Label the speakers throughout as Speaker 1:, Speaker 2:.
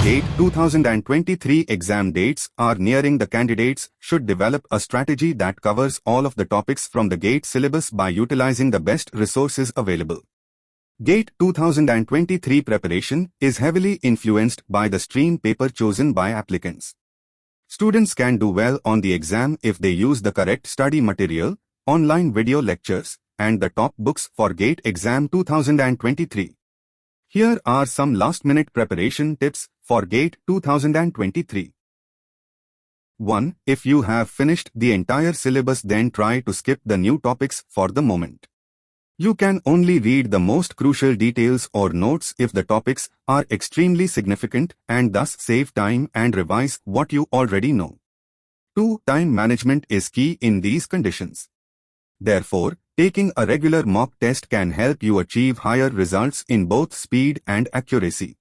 Speaker 1: GATE 2023 exam dates are nearing. The candidates should develop a strategy that covers all of the topics from the GATE syllabus by utilizing the best resources available. GATE 2023 preparation is heavily influenced by the stream paper chosen by applicants. Students can do well on the exam if they use the correct study material, online video lectures, and the top books for GATE exam 2023. Here are some last-minute preparation tips for GATE 2023. 1. If you have finished the entire syllabus, then try to skip the new topics for the moment. You can only read the most crucial details or notes if the topics are extremely significant, and thus save time and revise what you already know. 2. Time management is key in these conditions. Therefore, taking a regular mock test can help you achieve higher results in both speed and accuracy.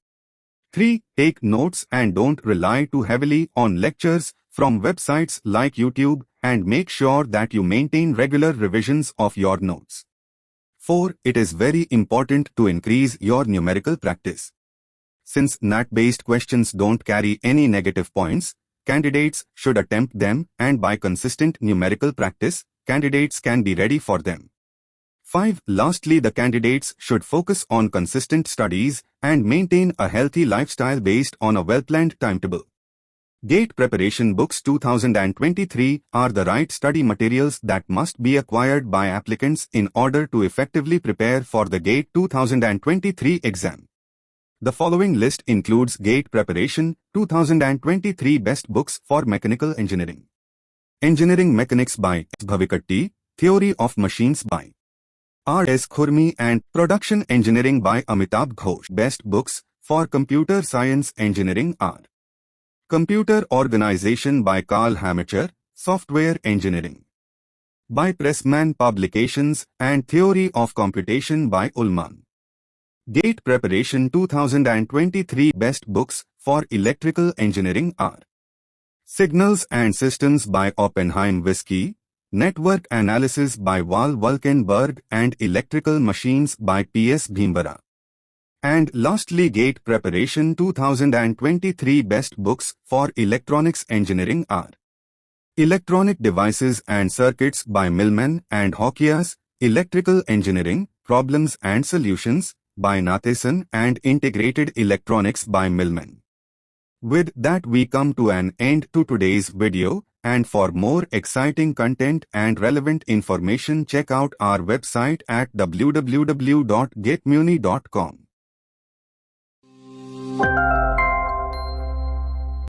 Speaker 1: 3. Take notes and don't rely too heavily on lectures from websites like YouTube, and make sure that you maintain regular revisions of your notes. 4. It is very important to increase your numerical practice. Since NAT-based questions don't carry any negative points, candidates should attempt them, and by consistent numerical practice, candidates can be ready for them. 5. Lastly, the candidates should focus on consistent studies and maintain a healthy lifestyle based on a well-planned timetable. GATE Preparation Books 2023 are the right study materials that must be acquired by applicants in order to effectively prepare for the GATE 2023 exam. The following list includes GATE Preparation 2023 Best Books for Mechanical Engineering. Engineering Mechanics by Bhavikatti, Theory of Machines by R.S. Khurmi, and Production Engineering by Amitabh Ghosh. Best Books for Computer Science Engineering are Computer Organization by Carl Hamacher, Software Engineering by Pressman Publications, and Theory of Computation by Ullmann. GATE Preparation 2023 Best Books for Electrical Engineering are Signals and Systems by Oppenheim-Wisky, Network Analysis by Val Valkenburg, and Electrical Machines by P.S. Bhimbara. And lastly, GATE Preparation 2023 Best Books for Electronics Engineering are Electronic Devices and Circuits by Millman and Hokias, Electrical Engineering, Problems and Solutions by Natheson, and Integrated Electronics by Millman. With that, we come to an end to today's video, and for more exciting content and relevant information, check out our website at www.getmyuni.com.